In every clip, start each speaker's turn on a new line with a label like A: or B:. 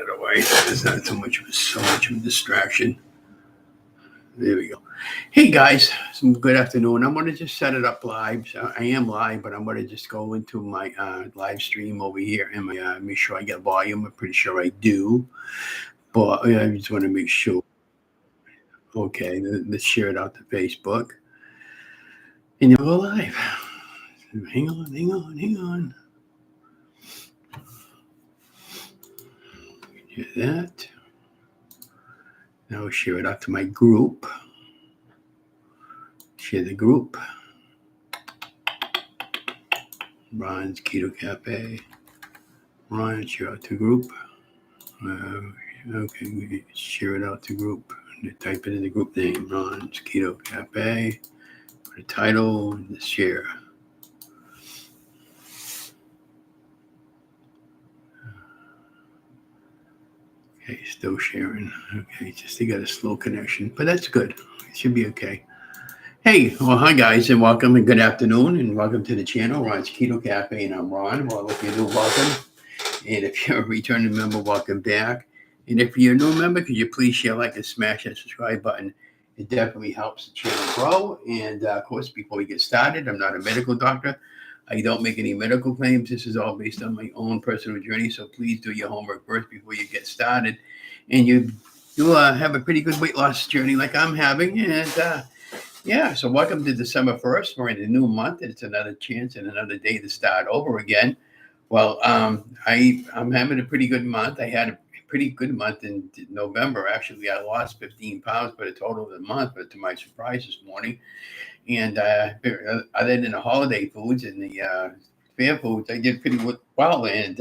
A: out of the way. It's not so much of a distraction. There we go. Hey guys, some good afternoon. I'm gonna just set it up live. So I am live, but I'm gonna just go into my live stream over here and make sure I get volume. I'm pretty sure I do, but I just want to make sure. Okay, let's share it out to Facebook, and you'll go live. Hang on. Do that. Now I'll share it out to my group. Share the group. Ron's Keto Café. Ron, share out to group. Okay, share it out to group. Type it in the group name. Ron's Keto Café. Put a title and share. Okay, still sharing. Okay, just to get a slow connection, but that's good. It should be okay. Hey, well, hi guys, and welcome, and good afternoon, and welcome to the channel, Ron's Keto Cafe, and I'm Ron. Well, if you're new, welcome, and if you're a returning member, welcome back. And if you're a new member, could you please share, like, and smash that subscribe button? It definitely helps the channel grow. And of course, before we get started, I'm not a medical doctor. I don't make any medical claims. This is all based on my own personal journey. So please do your homework first before you get started. And you'll have a pretty good weight loss journey like I'm having. And yeah, so welcome to December 1st. We're in a new month. It's another chance and another day to start over again. Well, I'm having a pretty good month. I had a pretty good month in November. Actually, I lost 15 pounds for the total of the month, but to my surprise this morning. And other than the holiday foods and the fair foods, I did pretty well. And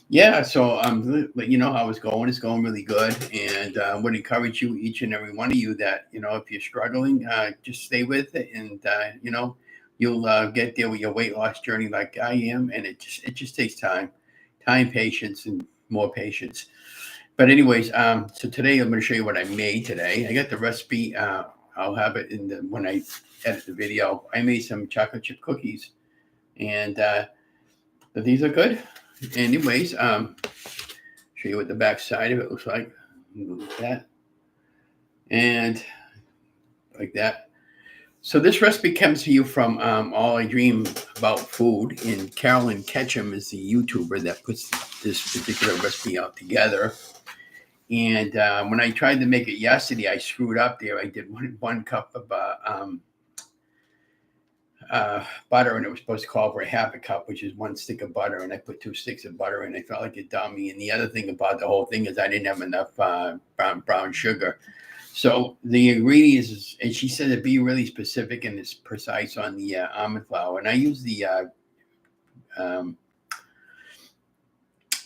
A: yeah, so let you know how it's going. It's going really good. And I would encourage you, each and every one of you, that, if you're struggling, just stay with it. And, you'll get there with your weight loss journey like I am. And it just takes time, patience, and more patience. But anyways, so today I'm going to show you what I made today. I got the recipe. I'll have it when I edit the video. I made some chocolate chip cookies, and these are good. Anyways, show you what the back side of it looks like. Like that, and like that. So this recipe comes to you from All I Dream About Food, and Carolyn Ketchum is the YouTuber that puts this particular recipe out together. And when I tried to make it yesterday, I screwed up there. I did one cup of butter, and it was supposed to call for a half a cup, which is one stick of butter, and I put 2 sticks of butter in. I felt like a dummy. And the other thing about the whole thing is I didn't have enough brown sugar. So the ingredients, and she said to be really specific and it's precise on the almond flour. And I use the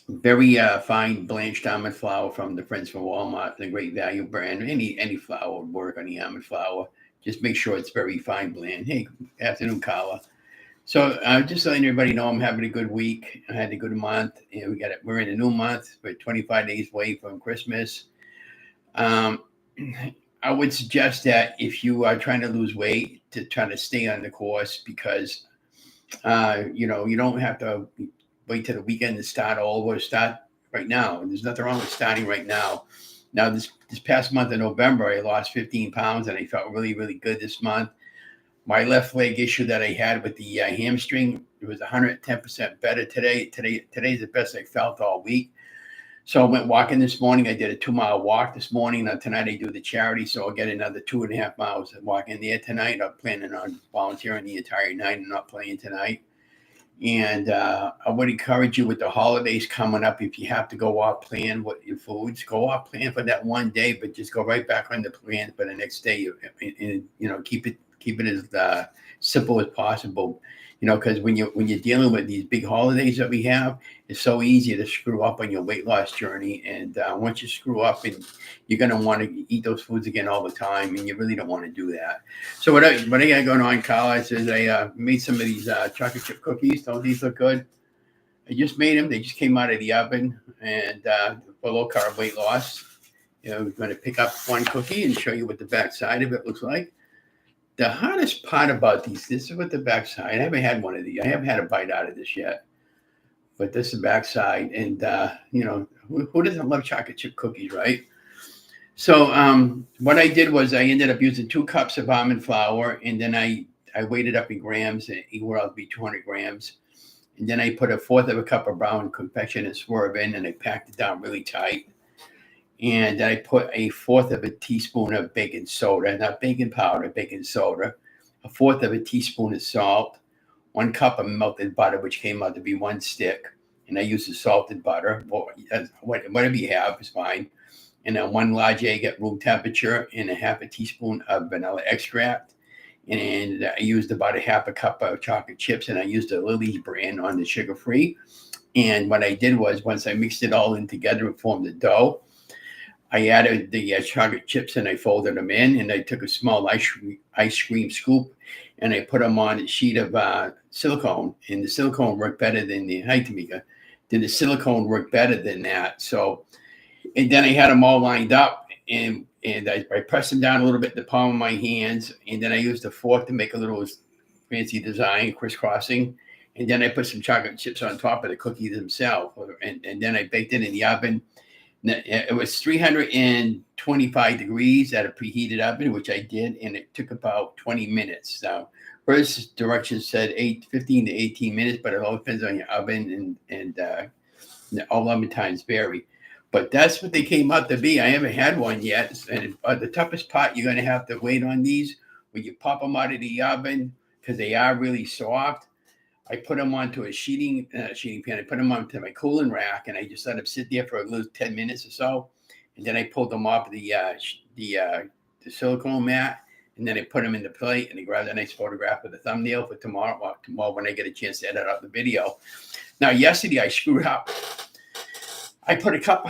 A: very fine blanched almond flour from the Friends from Walmart, the Great Value brand. Any flour would work on the almond flour. Just make sure it's very fine blend. Hey, afternoon, Carla. So just letting everybody know I'm having a good week. I had a good month. And we're in a new month. We're 25 days away from Christmas. I would suggest that if you are trying to lose weight, to try to stay on the course, because you don't have to wait till the weekend to start over. Start right now. There's nothing wrong with starting right now. Now, this past month of November, I lost 15 pounds, and I felt really, really good this month. My left leg issue that I had with the hamstring, it was 110% better today. Today's the best I felt all week. So I went walking this morning. I did a 2-mile walk this morning. Now tonight I do the charity, so I'll get another 2.5 miles walking there tonight. I'm planning on volunteering the entire night and not playing tonight. And I would encourage you, with the holidays coming up, if you have to go off plan with your foods, go off plan for that one day, but just go right back on the plan for the next day. And keep it as simple as possible. Because when you're dealing with these big holidays that we have, it's so easy to screw up on your weight loss journey. And once you screw up, and you're going to want to eat those foods again all the time, and you really don't want to do that. So what I got going on, Carla, is I made some of these chocolate chip cookies. Don't these look good? I just made them. They just came out of the oven, and for low carb weight loss. We're going to pick up one cookie and show you what the back side of it looks like. The hardest part about this is what the backside. I haven't had one of these. I haven't had a bite out of this yet. but this is the backside. And who doesn't love chocolate chip cookies, right? So what I did was I ended up using 2 cups of almond flour, and then I weighed it up in grams, and it worked out to be 200 grams. And then I put a fourth of a cup of brown confection and swerve in, and I packed it down really tight. And I put a fourth of a teaspoon of baking soda, not baking powder, baking soda, a fourth of a teaspoon of salt, 1 cup of melted butter, which came out to be 1 stick. And I used the salted butter, or whatever you have is fine. And then 1 large egg at room temperature, and a half a teaspoon of vanilla extract. And I used about a half a cup of chocolate chips, and I used the Lily's brand on the sugar free. And what I did was, once I mixed it all in together and formed the dough, I added the chocolate chips, and I folded them in, and I took a small ice cream scoop, and I put them on a sheet of silicone, and the silicone worked better than hi Tamika, then the silicone worked better than that. So, and then I had them all lined up, and I pressed them down a little bit in the palm of my hands, and then I used a fork to make a little fancy design, crisscrossing, and then I put some chocolate chips on top of the cookies themselves, and then I baked it in the oven. It was 325 degrees at a preheated oven, which I did, and it took about 20 minutes. Now, first directions said 15 to 18 minutes, but it all depends on your oven, and all oven times vary. But that's what they came out to be. I haven't had one yet. And the toughest part, you're going to have to wait on these when you pop them out of the oven, because they are really soft. I put them onto a sheeting pan. I put them onto my cooling rack, and I just let them sit there for a little 10 minutes or so. And then I pulled them off the silicone mat, and then I put them in the plate, and I grabbed a nice photograph of the thumbnail for tomorrow. Well, tomorrow when I get a chance to edit out the video. Now, yesterday I screwed up. I put a cup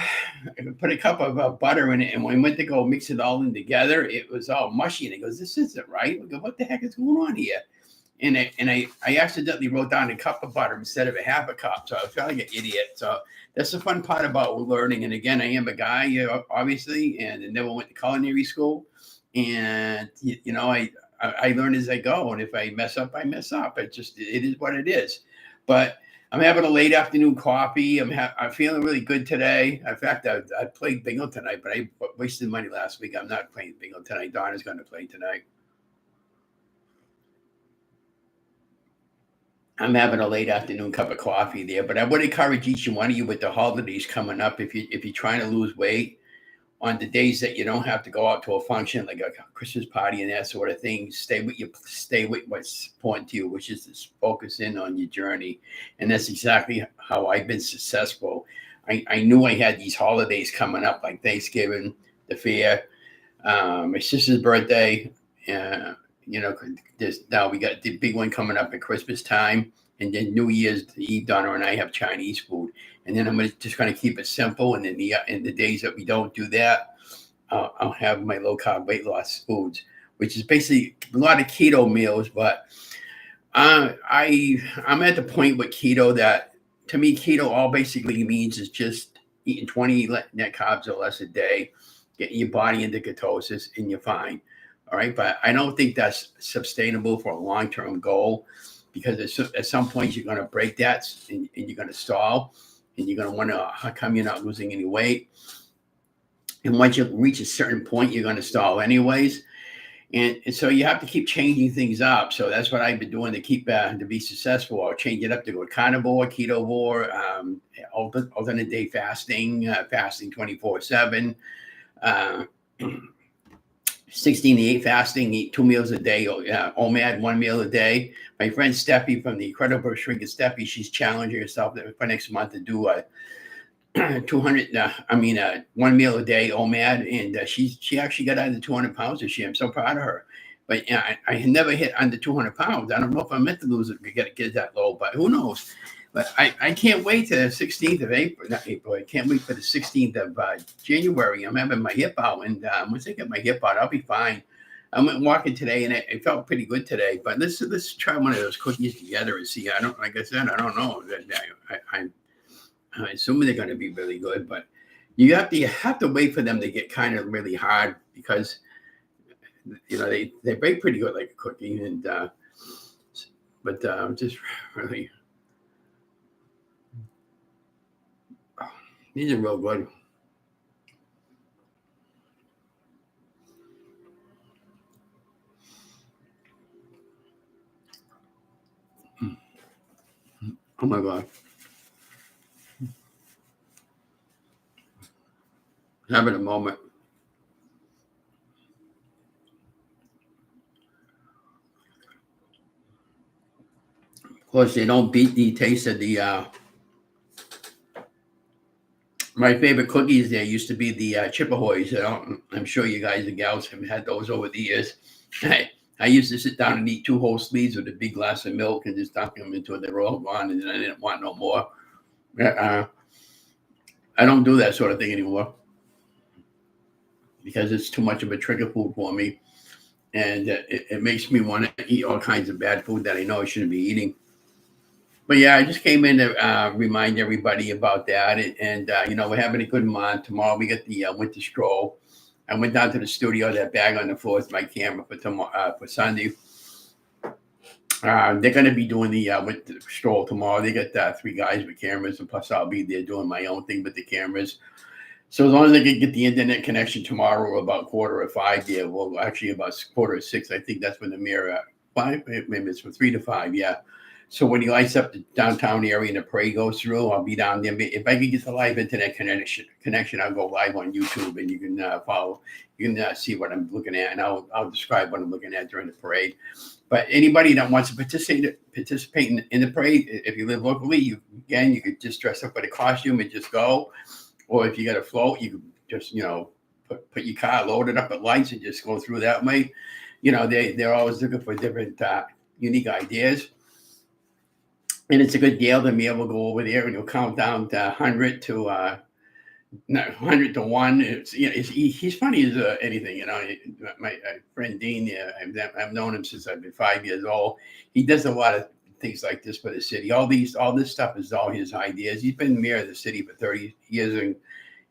A: of butter in it, and when I went to go mix it all in together, it was all mushy. And it goes, "This isn't right." I go, "What the heck is going on here?" And I accidentally wrote down a cup of butter instead of a half a cup. So I was feeling like an idiot. So that's the fun part about learning. And again, I am a guy, obviously, and I never went to culinary school. And I learn as I go. And if I mess up, I mess up. It is what it is. But I'm having a late afternoon coffee. I'm feeling really good today. In fact, I played bingo tonight, but I wasted money last week. I'm not playing bingo tonight. Donna's going to play tonight. I'm having a late afternoon cup of coffee there, but I would encourage each and one of you with the holidays coming up, if you're trying to lose weight, on the days that you don't have to go out to a function like a Christmas party and that sort of thing, stay with what's important to you, which is to focus in on your journey. And that's exactly how I've been successful. I knew I had these holidays coming up, like Thanksgiving, the fair, my sister's birthday. Now we got the big one coming up at Christmas time, and then New Year's Eve. Donna and I have Chinese food, and then I'm just going to keep it simple. And then in the days that we don't do that, I'll have my low carb weight loss foods, which is basically a lot of keto meals. But I'm at the point with keto that, to me, keto all basically means is just eating 20 net carbs or less a day, getting your body into ketosis, and you're fine. All right. But I don't think that's sustainable for a long-term goal, because at some point you're going to break that, and you're going to stall, and you're going to wonder how come you're not losing any weight. And once you reach a certain point, you're going to stall anyways. And so you have to keep changing things up. So that's what I've been doing to keep to be successful. I'll change it up to go carnivore, ketovore, alternate day fasting, fasting 24/7. 16-8 fasting, eat 2 meals a day, OMAD 1 meal a day. My friend Steffi from the Incredible Shrinker Steffi, she's challenging herself for next month to do a 1 meal a day OMAD, and she actually got under 200 pounds this year. I'm so proud of her. But I had never hit under 200 pounds. I don't know if I'm meant to lose it, get that low, but who knows? But I can't wait to the 16th of April, not April. I can't wait for the 16th of January. I'm having my hip out, and once I get my hip out, I'll be fine. I went walking today, and it felt pretty good today. But let's try one of those cookies together and see. Like I said, I don't know. I'm assuming they're going to be really good, but you have to wait for them to get kind of really hard, because they bake pretty good like a cookie, and but just really. These are real good. Oh my God. Having a moment. Of course, they don't beat the taste of the. My favorite cookies there used to be the Chippehoys. I'm sure you guys and gals have had those over the years. I used to sit down and eat 2 whole sleeves with a big glass of milk and just dunk them into it. They were all gone, and I didn't want no more. I don't do that sort of thing anymore because it's too much of a trigger food for me, and it makes me want to eat all kinds of bad food that I know I shouldn't be eating. But yeah, I just came in to remind everybody about that, and we're having a good month. Tomorrow we get the winter stroll. I went down to the studio. That bag on the floor is my camera for tomorrow for Sunday. They're going to be doing the winter stroll tomorrow. They got 3 guys with cameras, and plus I'll be there doing my own thing with the cameras. So as long as I can get the internet connection tomorrow, about 4:45, yeah, well, actually about 4:45. I think that's when the mirror 5, maybe it's from 3 to 5, yeah. So when he lights up the downtown area and the parade goes through, I'll be down there. If I can get the live internet connection, I'll go live on YouTube, and you can follow. You can see what I'm looking at, and I'll describe what I'm looking at during the parade. But anybody that wants to participate in the parade, if you live locally, you could just dress up with a costume and just go. Or if you got a float, you could just put your car loaded up with lights and just go through that way. They're always looking for different unique ideas. And it's a good deal to be able to go over there and you'll count down to 100 to 100 to 1. He's funny as anything. My friend Dean, I've known him since I've been 5 years old. He does a lot of things like this for the city. All this stuff is all his ideas. He's been mayor of the city for 30 years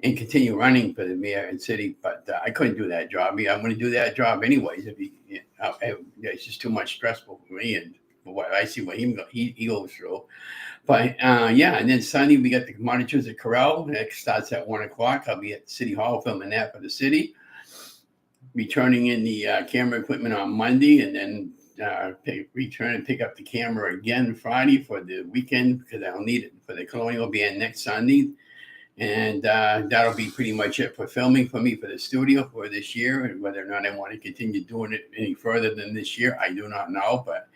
A: and continue running for the mayor and city. But I couldn't do that job. I'm going to do that job anyways. It's just too much stressful for me and what I see what he goes through. But and then Sunday we got the monitors at Corral. That starts at 1:00. I'll be at City Hall filming that for the city. Be turning in the camera equipment on Monday, and then return and pick up the camera again Friday for the weekend because I'll need it for the Colonial Band next Sunday. And that'll be pretty much it for filming for me for the studio for this year. And whether or not I want to continue doing it any further than this year, I do not know. But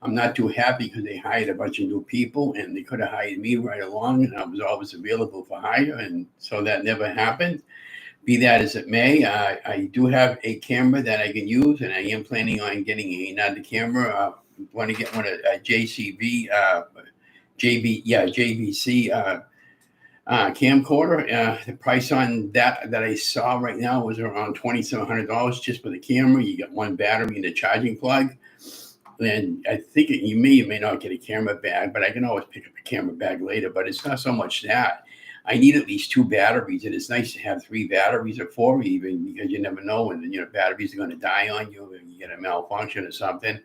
A: I'm not too happy because they hired a bunch of new people and they could have hired me right along. And I was always available for hire. And so that never happened. Be that as it may, I do have a camera that I can use, and I am planning on getting another camera. I want to get one of JVC camcorder. The price on that I saw right now was around $2,700 just for the camera. You get one battery and a charging plug. And I think you may not get a camera bag, but I can always pick up a camera bag later. But it's not so much that. I need at least 2 batteries, and it's nice to have 3 batteries or 4 even, because you never know when batteries are going to die on you and you get a malfunction or something.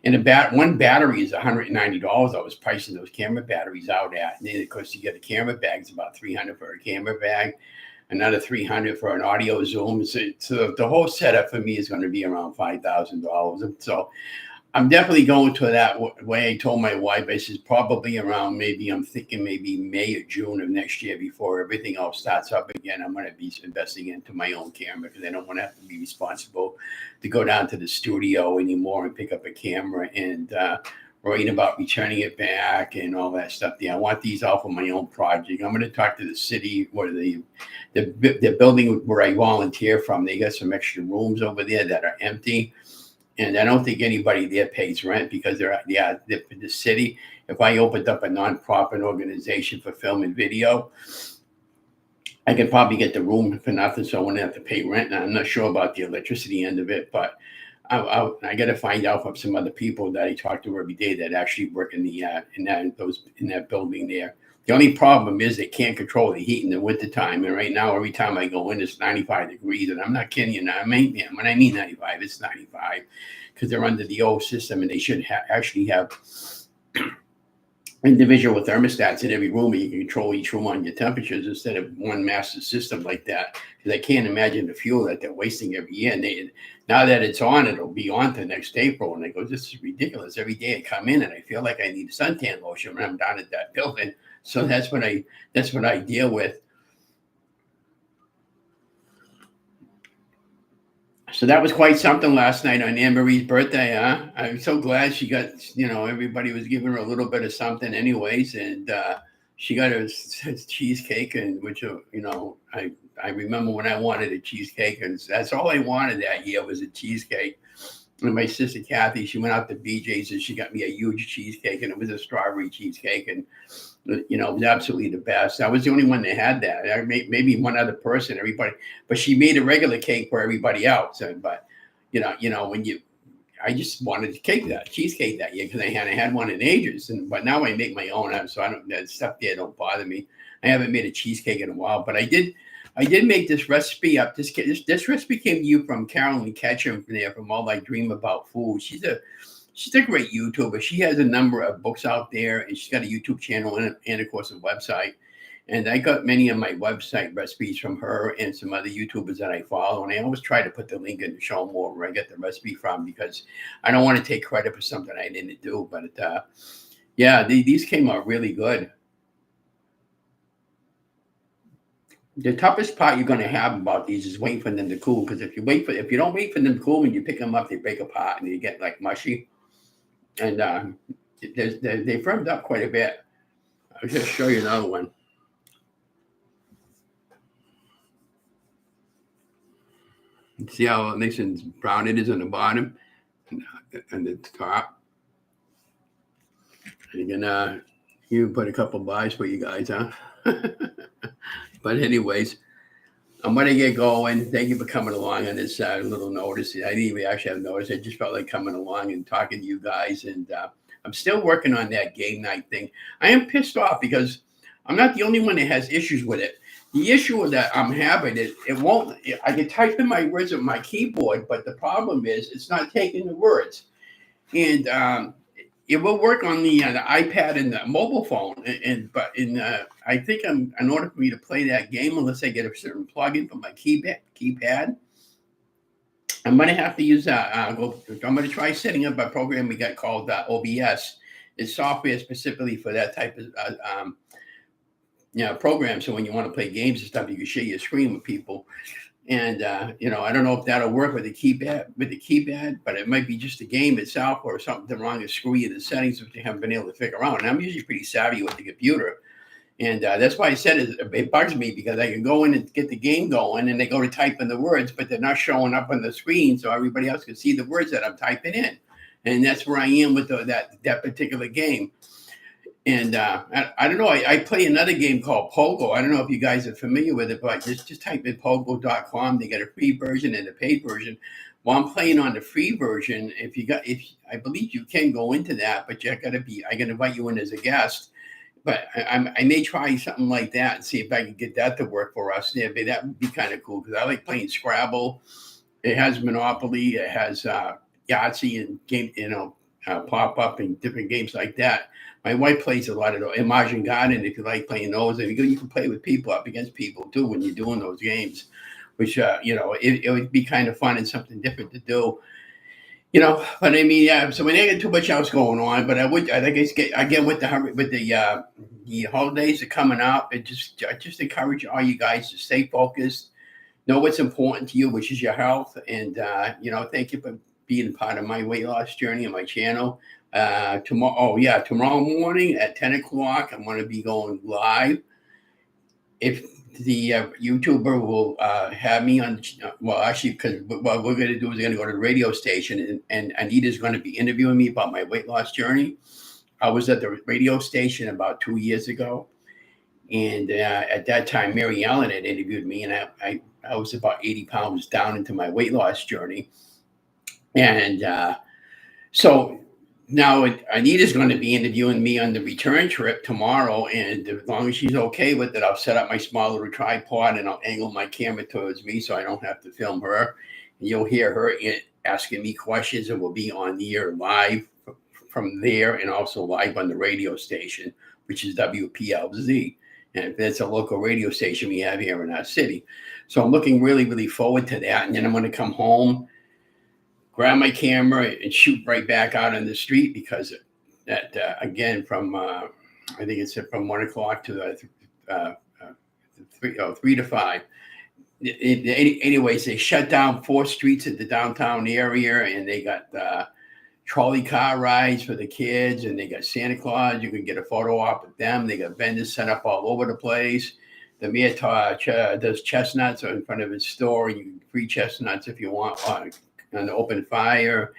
A: And one battery is $190. I was pricing those camera batteries out at, and then of course you get a camera bag. It's about $300 for a camera bag, another $300 for an audio zoom. So the whole setup for me is going to be around $5,000. So I'm definitely going to that way. I told my wife, I said, probably around I'm thinking maybe May or June of next year before everything else starts up again. I'm going to be investing into my own camera because I don't want to have to be responsible to go down to the studio anymore and pick up a camera and worrying about returning it back and all that stuff there. I want these all for my own project. I'm going to talk to the city or the building where I volunteer from. They got some extra rooms over there that are empty. And I don't think anybody there pays rent because they're for the city. If I opened up a nonprofit organization for film and video, I could probably get the room for nothing, so I wouldn't have to pay rent. And I'm not sure about the electricity end of it, but I got to find out from some other people that I talk to every day that actually work in that building there. The only problem is they can't control the heat in the wintertime. And right now, every time I go in, it's 95 degrees. And I'm not kidding you. When I mean 95, it's 95 because they're under the old system and they should actually have individual thermostats in every room, and you can control each room on your temperatures instead of one master system like that. Because I can't imagine the fuel that they're wasting every year. And now that it's on, it'll be on to next April. And I go, this is ridiculous. Every day I come in and I feel like I need suntan lotion when I'm down at that building. So that's what I deal with. So that was quite something last night on Anne Marie's birthday, huh? I'm so glad she got, everybody was giving her a little bit of something anyways. And she got a cheesecake, and which, I remember when I wanted a cheesecake, and that's all I wanted that year was a cheesecake. And my sister Kathy, she went out to BJ's and she got me a huge cheesecake, and it was a strawberry cheesecake. And it was absolutely the best. I was the only one that had that. Maybe one other person, everybody, but she made a regular cake for everybody else. But I just wanted cheesecake that year because I hadn't had one in ages. But now I make my own, so that stuff there don't bother me. I haven't made a cheesecake in a while, but I did make this recipe up. This recipe came to you from Carolyn Ketchum from All I Dream About Food. She's a great YouTuber. She has a number of books out there, and she's got a YouTube channel and of course, a website. And I got many of my website recipes from her and some other YouTubers that I follow. And I always try to put the link in to show them where I get the recipe from, because I don't want to take credit for something I didn't do. But these came out really good. The toughest part you're going to have about these is waiting for them to cool. Because if you don't wait for them to cool, when you pick them up, they break apart and they get like mushy. And they firmed up quite a bit. I'll just show you another one. See how nice and brown it is on the bottom and the top. You can put a couple buys for you guys, huh? But anyways, I'm going to get going. Thank you for coming along on this little notice. I didn't even actually have notice. I just felt like coming along and talking to you guys. And I'm still working on that game night thing. I am pissed off because I'm not the only one that has issues with it. The issue that I'm having is I can type in my words on my keyboard, but the problem is it's not taking the words. And it will work on the iPad and the mobile phone, but I think in order for me to play that game, unless I get a certain plugin for my keypad, I'm going to have to use I'm going to try setting up a program we got called OBS. It's software specifically for that type of program. So when you want to play games and stuff, you can share your screen with people. And I don't know if that'll work with the keypad, but it might be just the game itself or something wrong with screwy in the settings which they haven't been able to figure out. And I'm usually pretty savvy with the computer, and that's why I said it bugs me, because I can go in and get the game going, and they go to type in the words, but they're not showing up on the screen, so everybody else can see the words that I'm typing in. And that's where I am with that particular game. And I don't know. I play another game called Pogo. I don't know if you guys are familiar with it, but just type in pogo.com. They get a free version and a paid version. Well, I'm playing on the free version. I believe you can go into that, but I can invite you in as a guest. But I may try something like that and see if I can get that to work for us. Yeah, that would be kind of cool, because I like playing Scrabble. It has Monopoly. It has Yahtzee and game, pop up and different games like that. My wife plays a lot of those. Imagine Garden, if you like playing those, and you can play with people, up against people too, when you're doing those games, which it would be kind of fun and something different to do. But I mean, yeah. So when I get too much else going on, but I get with the holidays are coming up. I just encourage all you guys to stay focused, know what's important to you, which is your health, and thank you for being part of my weight loss journey on my channel. Tomorrow morning at 10 o'clock, I'm going to be going live. If the YouTuber will have me on, because what we're going to do is going to go to the radio station, and Anita's going to be interviewing me about my weight loss journey. I was at the radio station about 2 years ago, and at that time, Mary Ellen had interviewed me, and I was about 80 pounds down into my weight loss journey. And so now Anita's going to be interviewing me on the return trip tomorrow, and as long as she's okay with it, I'll set up my small little tripod and I'll angle my camera towards me so I don't have to film her. And you'll hear her asking me questions, and we'll be on the air live from there and also live on the radio station, which is WPLZ. And that's a local radio station we have here in our city. So I'm looking really, really forward to that. And then I'm going to come home, grab my camera, and shoot right back out on the street because that, again, from I think it's from 1 o'clock to 3 to 5. Anyways, they shut down 4 streets at the downtown area, and they got trolley car rides for the kids, and they got Santa Claus. You can get a photo op with them. They got vendors set up all over the place. The mayor does chestnuts in front of his store. You can free chestnuts if you want on the open fire.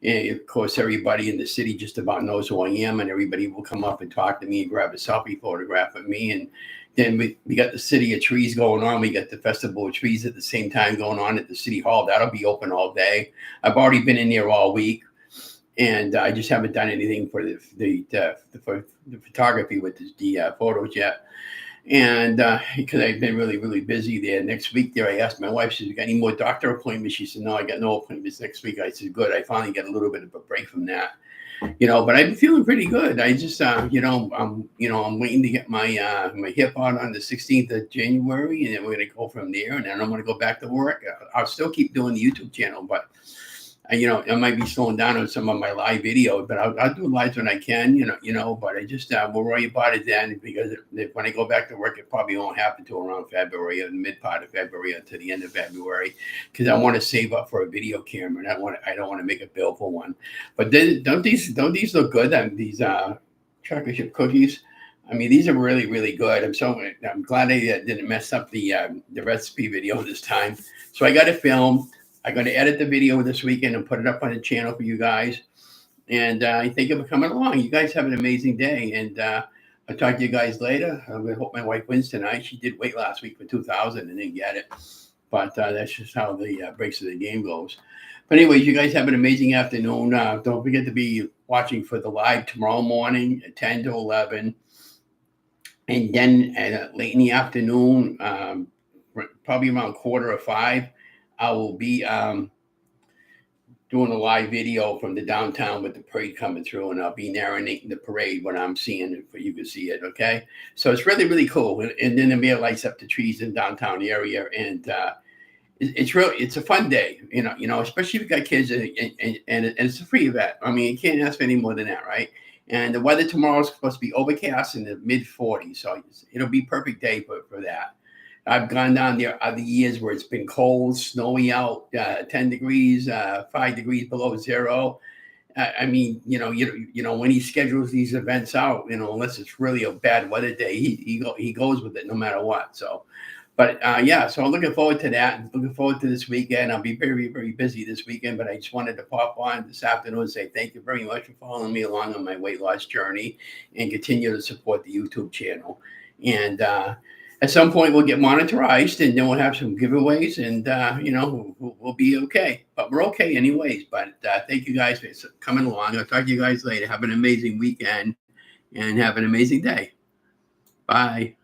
A: And of course, everybody in the city just about knows who I am, and everybody will come up and talk to me and grab a selfie photograph of me. And then we got the City of Trees going on. We got the Festival of Trees at the same time going on at the City Hall. That'll be open all day. I've already been in there all week, and I just haven't done anything for the photography with the photos yet. And because I've been really, really busy there. Next week there, I asked my wife, she said, "You got any more doctor appointments?" She said, "No, I got no appointments next week." I said, "Good. I finally get a little bit of a break from that." But I'm feeling pretty good. I just, I'm waiting to get my my hip out on the 16th of January, and then we're gonna go from there. And then I'm gonna go back to work. I'll still keep doing the YouTube channel, but I might be slowing down on some of my live video, but I'll do lives when I can, but I just will worry about it then because when I go back to work, it probably won't happen till around February or the mid part of February or to the end of February because I want to save up for a video camera and I don't want to make a bill for one. But then don't these look good? These chocolate chip cookies. I mean, these are really, really good. I'm glad I didn't mess up the recipe video this time. So I got to film. I'm going to edit the video this weekend and put it up on the channel for you guys. And I thank you for coming along. You guys have an amazing day. And I'll talk to you guys later. I hope my wife wins tonight. She did wait last week for 2,000 and didn't get it. But that's just how the breaks of the game goes. But anyways, you guys have an amazing afternoon. Don't forget to be watching for the live tomorrow morning at 10 to 11. And then late in the afternoon, probably around 4:45, I will be doing a live video from the downtown with the parade coming through, and I'll be narrating the parade when I'm seeing it, for you can see it. Okay, so it's really, really cool. And then the mayor lights up the trees in downtown area, and it's a fun day. Especially if you got kids, and it's a free event. I mean, you can't ask for any more than that, right? And the weather tomorrow is supposed to be overcast in the mid 40s, so it'll be perfect day for that. I've gone down there other years where it's been cold, snowy out, 10 degrees, 5 degrees below zero. I mean, when he schedules these events out, unless it's really a bad weather day, he goes with it no matter what. So, but so I'm looking forward to that. Looking forward to this weekend. I'll be very, very busy this weekend, but I just wanted to pop on this afternoon and say thank you very much for following me along on my weight loss journey and continue to support the YouTube channel. And at some point, we'll get monetized, and then we'll have some giveaways, and we'll be okay. But we're okay anyways. But thank you guys for coming along. I'll talk to you guys later. Have an amazing weekend, and have an amazing day. Bye.